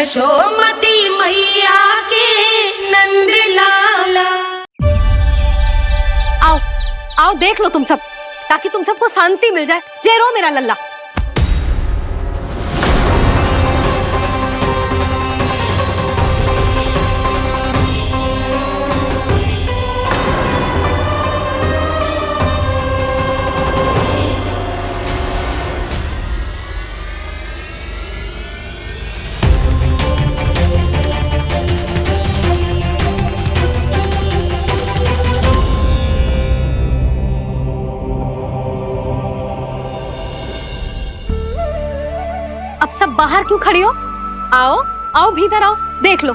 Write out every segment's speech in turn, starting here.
यशोमती मैया के नंद लाला। आओ आओ देख लो तुम सब, ताकि तुम सबको शांति मिल जाए। जय रो मेरा लल्ला। अब सब बाहर क्यों खड़ी हो? आओ आओ भीतर आओ, देख लो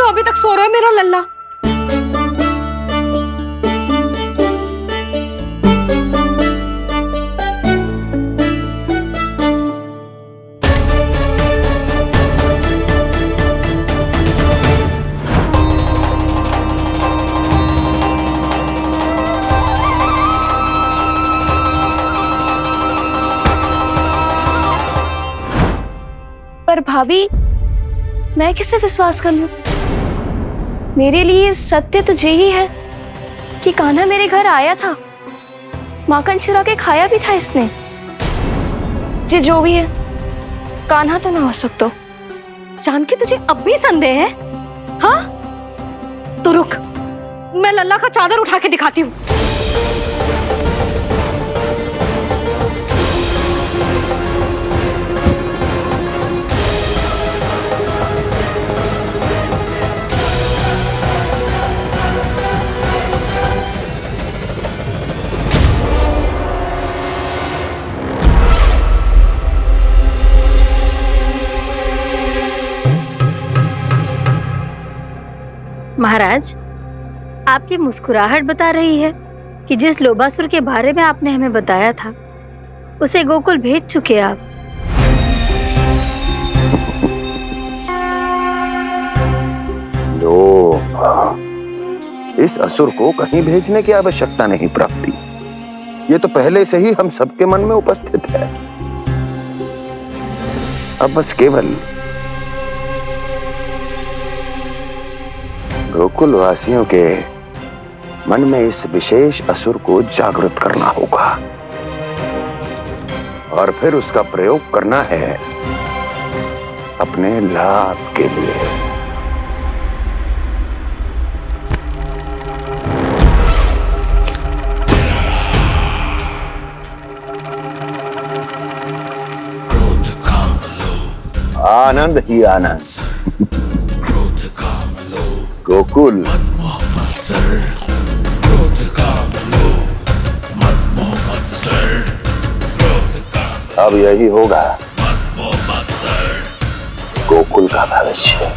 अभी तक सो रहा है मेरा लल्ला। पर भाभी, मैं किसे विश्वास कर लूं? मेरे लिए सत्य तो यही है कि कान्हा मेरे घर आया था, माखन चुरा के खाया भी था इसने। ये जो भी है, कान्हा तो ना हो सकता। जानकी तुझे अब भी संदेह है? हाँ तो रुक, मैं लल्ला का चादर उठा के दिखाती हूँ। महाराज, आपकी मुस्कुराहट बता रही है कि जिस लोबासुर के बारे में आपने हमें बताया था, उसे गोकुल भेज चुके आप। लो, इस असुर को कहीं भेजने की आवश्यकता नहीं प्राप्ति। ये तो पहले से ही हम सबके मन में उपस्थित है। अब बस केवल गोकुल वासियों के मन में इस विशेष असुर को जागृत करना होगा और फिर उसका प्रयोग करना है अपने लाभ के लिए। आनंद ही आनंद। गोकुल अब यही होगा गोकुल का भविष्य।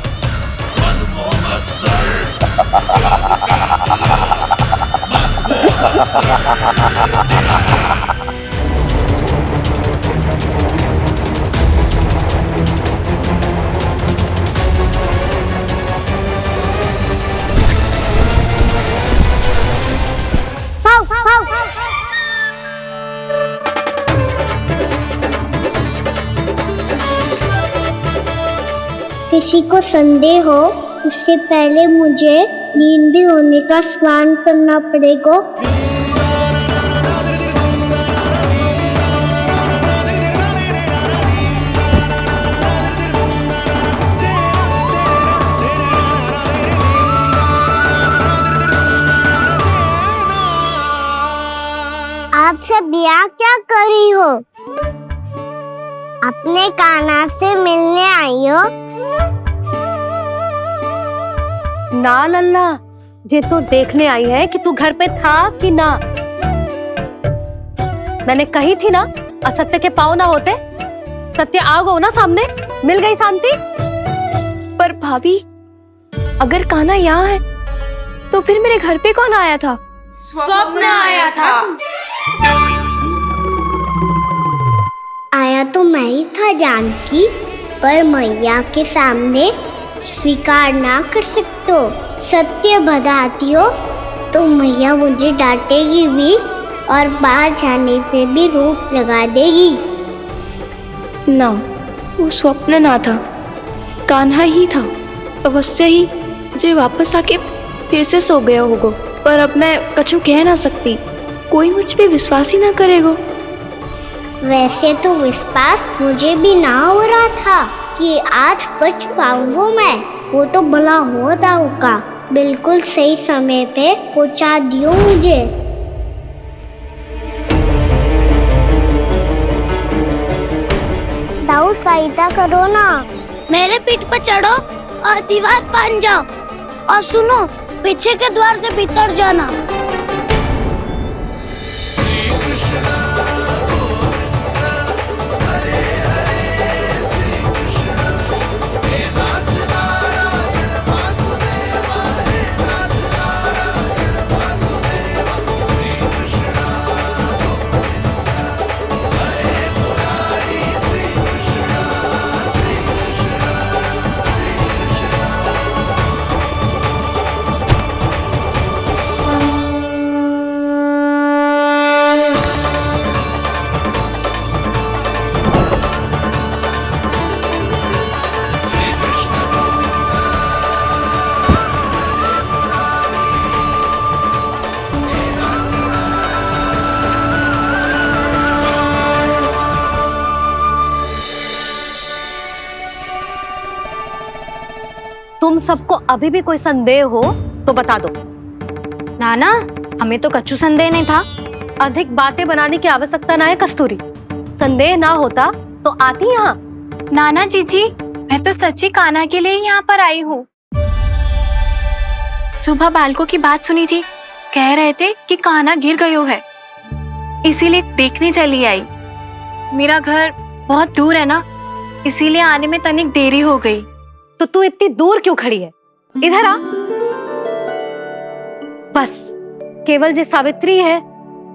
किसी को संदेह हो, उससे पहले मुझे नींद भी होने का स्नान करना पड़ेगा। आप सब यहाँ क्या कर रही हो? अपने कान्हा से मिलने आई हो? ना लल्ला, जे तो देखने आई है कि तू घर पे था कि ना। मैंने कही थी ना, असत्य के पांव ना होते। सत्य आ गो ना सामने, मिल गई शांति। पर भाभी, अगर कान्हा यहाँ है तो फिर मेरे घर पे कौन आया था? स्वप्न आया था। आया तो मैं ही था जानकी, पर मैया के सामने स्वीकार ना कर सकते हो। सत्य बताती हो तो मैया मुझे डांटेगी भी और बाहर जाने पे भी रोक लगा देगी। ना, वो स्वप्न ना था। कान्हा ही था। अवश्य ही जे वापस आके फिर से सो गया होगा। पर अब मैं कछु कह ना सकती, कोई मुझ पे विश्वास ही ना करेगा। वैसे तो विश्वास मुझे भी ना हो रहा था कि आज बच पाऊंगा मैं। वो तो भला हो दाऊ का, बिल्कुल सही समय पे पहुंचा दियो मुझे। दाऊ सहायता करो ना, मेरे पीठ पर चढ़ो और दीवार फांद जाओ। और सुनो, पीछे के द्वार से भीतर जाना। तुम सबको अभी भी कोई संदेह हो तो बता दो। नाना, हमें तो कच्चू संदेह नहीं था। अधिक बातें बनाने की आवश्यकता ना है कस्तूरी। संदेह ना होता तो आती यहाँ। नाना जीजी, मैं तो सच्ची कान्हा के लिए यहाँ पर आई हूँ। सुबह बालकों की बात सुनी थी, कह रहे थे कि कान्हा गिर गयो है, इसीलिए देखने चली आई। मेरा घर बहुत दूर है ना, इसीलिए आने में तनिक देरी हो गई। तो तू इतनी दूर क्यों खड़ी है? इधर आ। बस केवल जे सावित्री है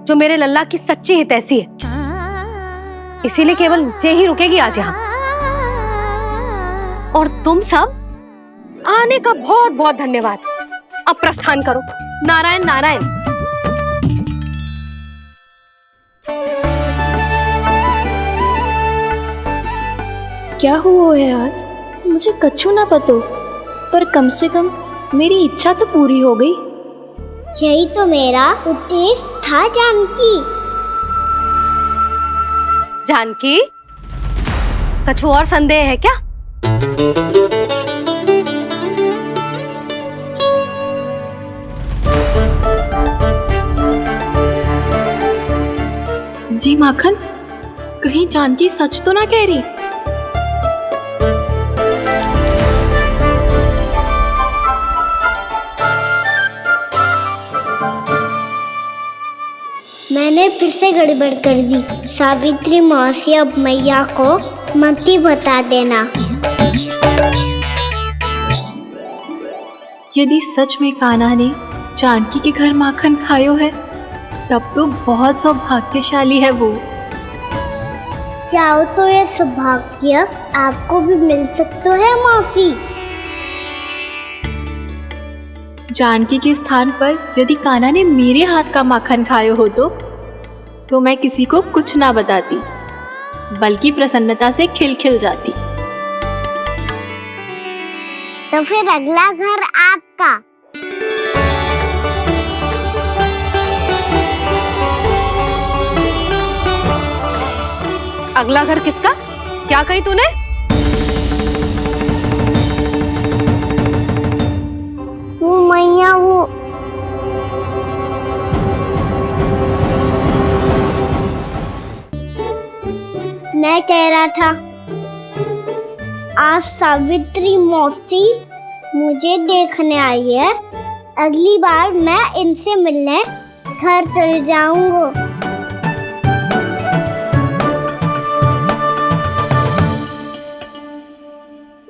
जो मेरे लल्ला की सच्ची हितैषी है, इसीलिए केवल जे ही रुकेगी आज यहाँ। और तुम सब आने का बहुत बहुत धन्यवाद। अब प्रस्थान करो। नारायण नारायण। क्या हुआ है आज? मुझे कछु ना पतो, पर कम से कम मेरी इच्छा तो पूरी हो गई। यही तो मेरा उद्देश्य था जानकी। जानकी, कछु और संदेह है क्या? जी माखन, कहीं जानकी सच तो ना कह रही? मैंने फिर से गड़बड़ कर दी। सावित्री मौसी अब मैया को मत ही बता देना। यदि सच में कान्हा ने जानकी के घर माखन खायो है, तब तो बहुत सौभाग्यशाली है वो। चाहो तो ये सौभाग्य आपको भी मिल सकता है मौसी। जानकी के स्थान पर यदि कान्हा ने मेरे हाथ का माखन खायो हो तो मैं किसी को कुछ ना बताती, बल्कि प्रसन्नता से खिलखिल जाती। तो फिर अगला घर आपका। अगला घर किसका? क्या कही तूने? वो मैया, वो मैं कह रहा था, आज सावित्री मौसी मुझे देखने आई है। अगली बार मैं इनसे मिलने घर चले जाऊंगा।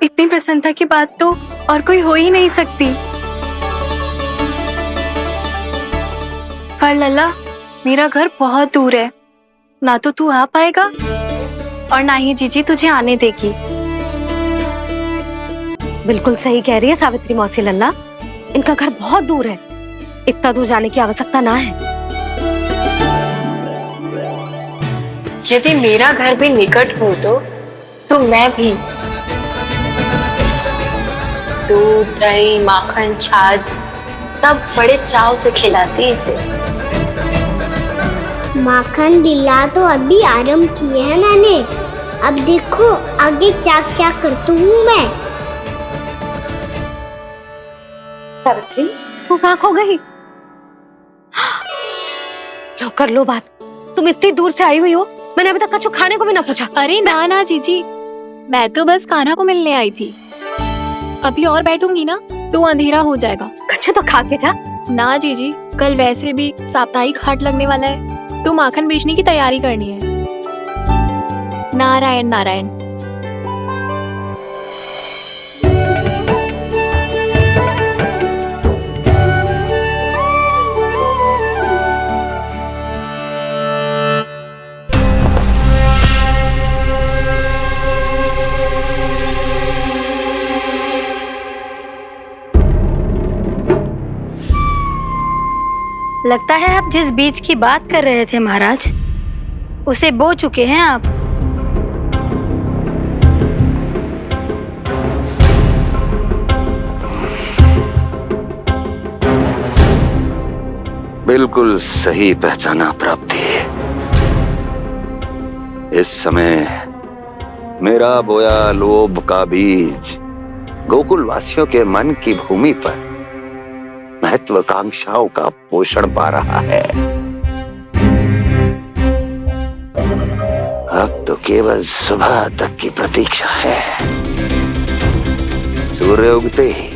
इतनी प्रसन्नता की बात तो और कोई हो ही नहीं सकती। पर लल्ला, मेरा घर बहुत दूर है, ना तो तू आ पाएगा और ना ही जीजी तुझे आने देगी। बिल्कुल सही कह रही है सावित्री मौसी लल्ला, इनका घर बहुत दूर है, इतना दूर जाने की आवश्यकता ना है। यदि मेरा घर भी निकट हो तो मैं भी। दूध, दही, माखन, छाछ सब बड़े चाव से खिलाती इसे। माखन दिला तो अभी आरंभ किए हैं मैंने, अब देखो आगे क्या क्या करती हूँ मैं। सावित्री, तू कहाँ खो गई? लो कर लो बात। तुम इतनी दूर से आई हुई हो, मैंने अभी तक कछु खाने को भी ना पूछा। अरे ना ना जीजी, मैं तो बस कान्हा को मिलने आई थी। अभी और बैठूंगी ना तो अंधेरा हो जाएगा। कछु तो खा के जा। ना जीजी, कल वैसे भी साप्ताहिक हाट लगने वाला है तो माखन बेचने की तैयारी करनी है। नारायण नारायण। लगता है आप जिस बीज की बात कर रहे थे महाराज, उसे बो चुके हैं आप। बिल्कुल सही पहचाना प्राप्ति। इस समय मेरा बोया लोभ का बीज गोकुल वासियों के मन की भूमि पर महत्वाकांक्षाओं का पोषण पा रहा है। अब तो केवल सुबह तक की प्रतीक्षा है। सूर्य उगते ही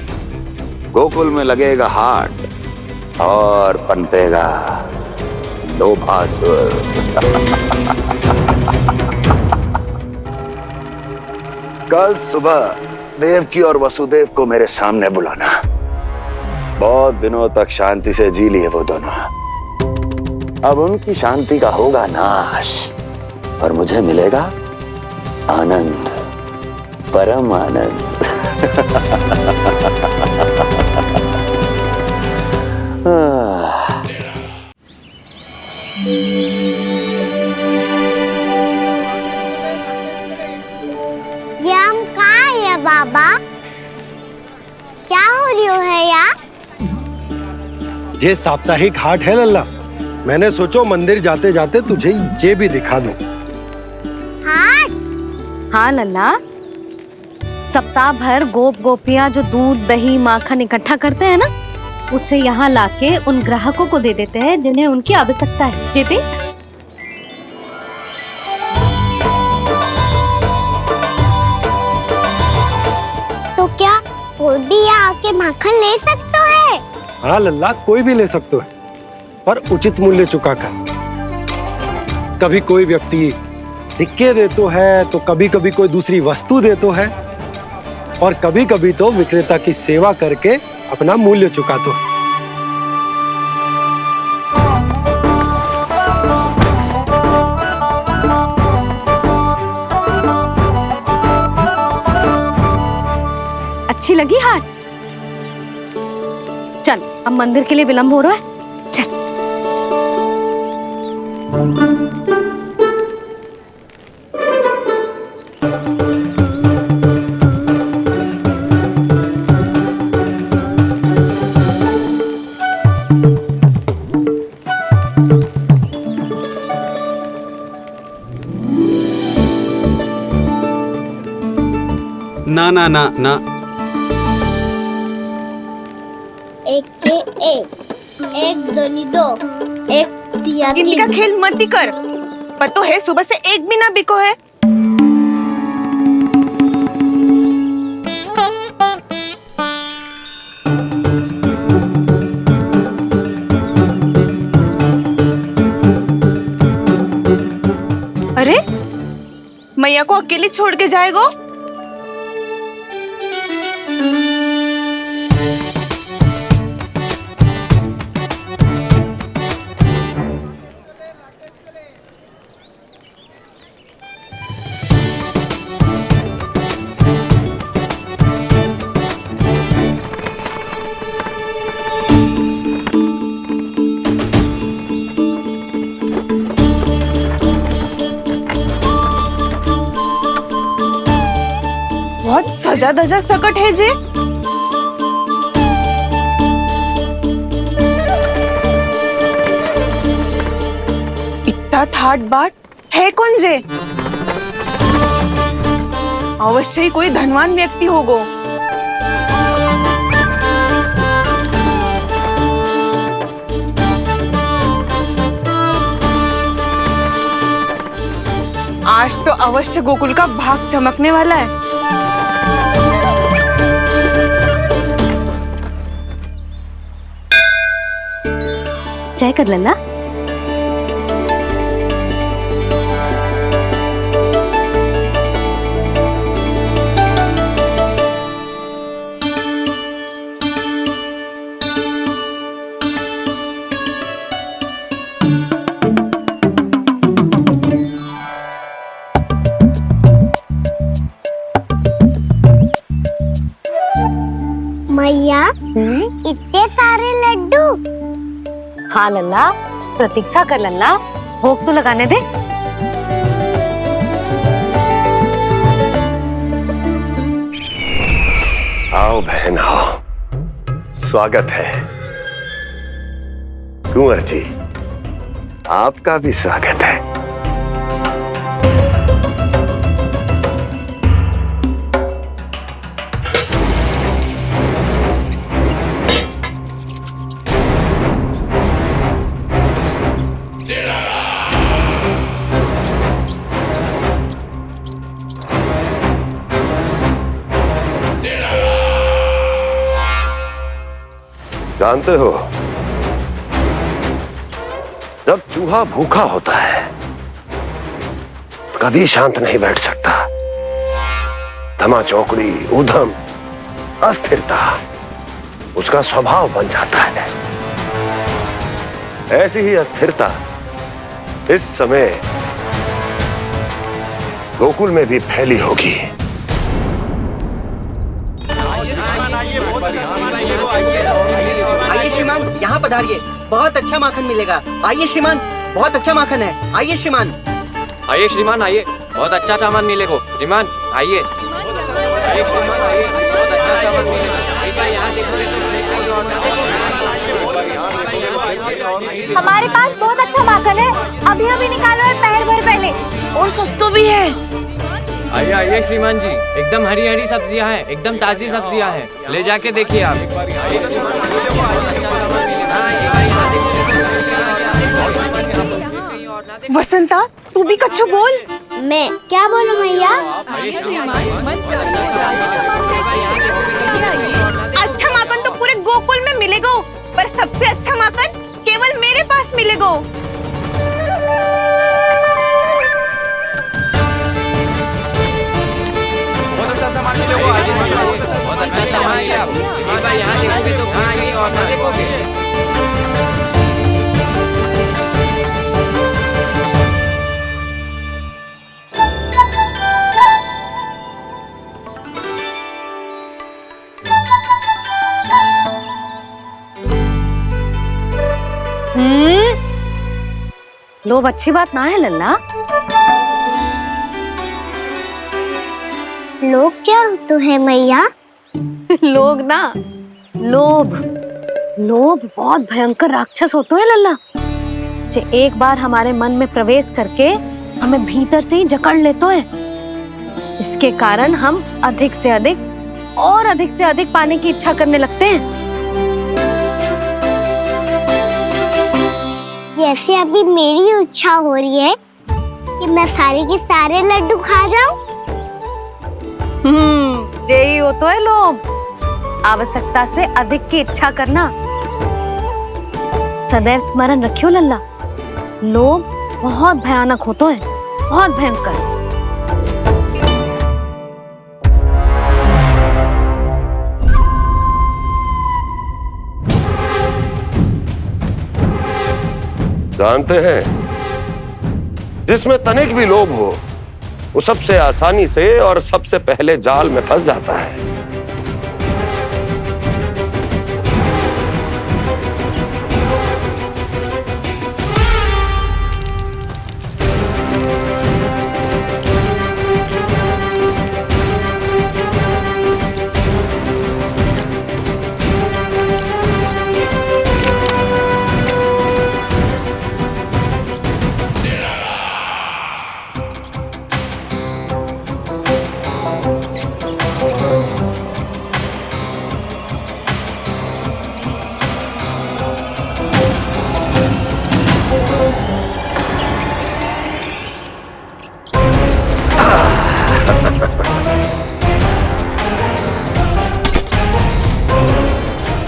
गोकुल में लगेगा हाट और पनपेगा लोभासुर। कल सुबह देवकी और वसुदेव को मेरे सामने बुलाना। बहुत दिनों तक शांति से जी लिए वो दोनों, अब उनकी शांति का होगा नाश और मुझे मिलेगा आनंद, परम आनंद। ये हम कहाँ है बाबा? क्या हो रही है यार? ये साप्ताहिक हाट है लल्ला। मैंने सोचो मंदिर जाते जाते तुझे ये भी दिखा दूं। हाट? हाँ लल्ला, सप्ताह भर गोप गोपियां जो दूध, दही, माखन इकट्ठा करते हैं ना, उसे यहाँ लाके उन ग्राहकों को दे देते हैं जिन्हें उनकी आवश्यकता है। जी देख। तो क्या कोई भी यहाँ आके माखन ले सकता है? हाँ लल्ला, कोई भी ले सकते है, पर उचित मूल्य चुकाकर। कभी कोई व्यक्ति सिक्के देतो है तो कभी कभी कोई दूसरी वस्तु देतो है और कभी कभी तो विक्रेता की सेवा करके अपना मूल्य चुकातो है। अच्छी लगी हाट? चल, अब मंदिर के लिए विलंब हो रहा है, चल। ना ना ना ना, एक के एक दोनी दो, एक दिया गिनती का खेल मत ही कर। पतो है सुबह से एक भी ना बिको है। अरे मैया को अकेली छोड़ के जाएगो? बहुत सजा धजा सकट है जे। हठात हाट बाट है कौन जे? अवश्य ही कोई धनवान व्यक्ति होगो। आज तो अवश्य गोकुल का भाग चमकने वाला है। चाय कर लल्ला। मैया इतने सारे लड्डू। हाँ लल्ला, प्रतीक्षा कर लल्ला, भोग तो लगाने दे। आओ बहन आओ, स्वागत है। कुंवर जी, आपका भी स्वागत है। जानते हो, जब चूहा भूखा होता है कभी शांत नहीं बैठ सकता। धमा चौकड़ी, उधम, अस्थिरता उसका स्वभाव बन जाता है। ऐसी ही अस्थिरता इस समय गोकुल में भी फैली होगी। आइए श्रीमान, यहाँ पधारिए, बहुत अच्छा माखन मिलेगा। आइए श्रीमान, बहुत अच्छा माखन है। आइए श्रीमान। आइए श्रीमान, आइए, बहुत अच्छा सामान मिलेगा। श्रीमान आइए, आइए श्रीमान, आइए, बहुत अच्छा सामान मिलेगा। यहाँ हमारे पास बहुत अच्छा माखन है, अभी अभी निकालो है, पहर भर पहले, और सस्ता भी है। आइए आइए श्रीमान जी, एकदम हरी हरी सब्जियां हैं, एकदम ताजी सब्जियां हैं, ले जाके देखिए आप। वसंता, तू भी कच्छु बोल। मैं क्या बोलूं मैया? अच्छा माखन तो पूरे गोकुल में मिलेगा, पर सबसे अच्छा माखन केवल मेरे पास मिलेगा। बहुत अच्छा सामान है आप। यहाँ देखोगे तो कहीं और ना देखोगे। लोभ अच्छी बात ना है लल्ला। लोग क्या तो है मैया? लोग ना, लोभ। लोभ बहुत भयंकर राक्षस होता है लल्ला, जे एक बार हमारे मन में प्रवेश करके हमें भीतर से ही जकड़ लेता है। इसके कारण हम अधिक से अधिक और अधिक से अधिक पाने की इच्छा करने लगते हैं। जैसे अभी मेरी इच्छा हो रही है कि मैं सारे के सारे लड्डू खा जाऊं। यही हो तो है लोभ, आवश्यकता से अधिक की इच्छा करना। सदैव स्मरण रखियो लल्ला, लोभ बहुत भयानक होता है, बहुत भयंकर। जानते हैं, जिसमें तनिक भी लोभ हो वो सबसे आसानी से और सबसे पहले जाल में फंस जाता है।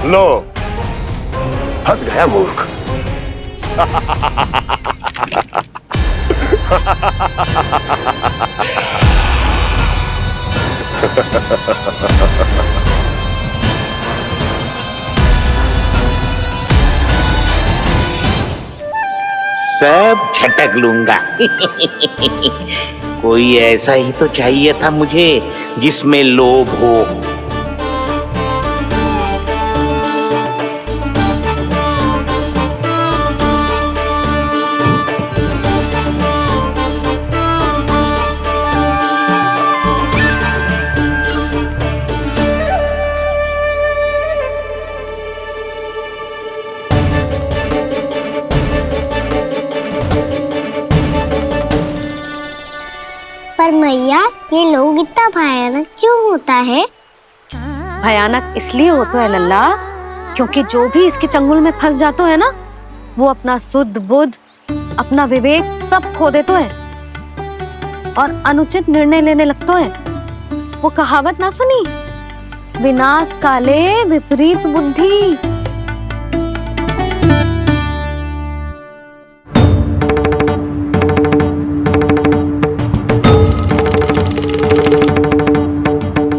लो, फंस गया मूर्ख। सब झटक लूंगा। कोई ऐसा ही तो चाहिए था मुझे जिसमें लोभ हो। पर मैया ये लोग इतना भयानक क्यों होता है? भयानक इसलिए होता है लल्ला, क्योंकि जो भी इसके चंगुल में फंस जाता है ना, वो अपना शुद्ध बुद्ध, अपना विवेक सब खो देता है और अनुचित निर्णय लेने लगता है। वो कहावत ना सुनी, विनाश काले विपरीत बुद्धि।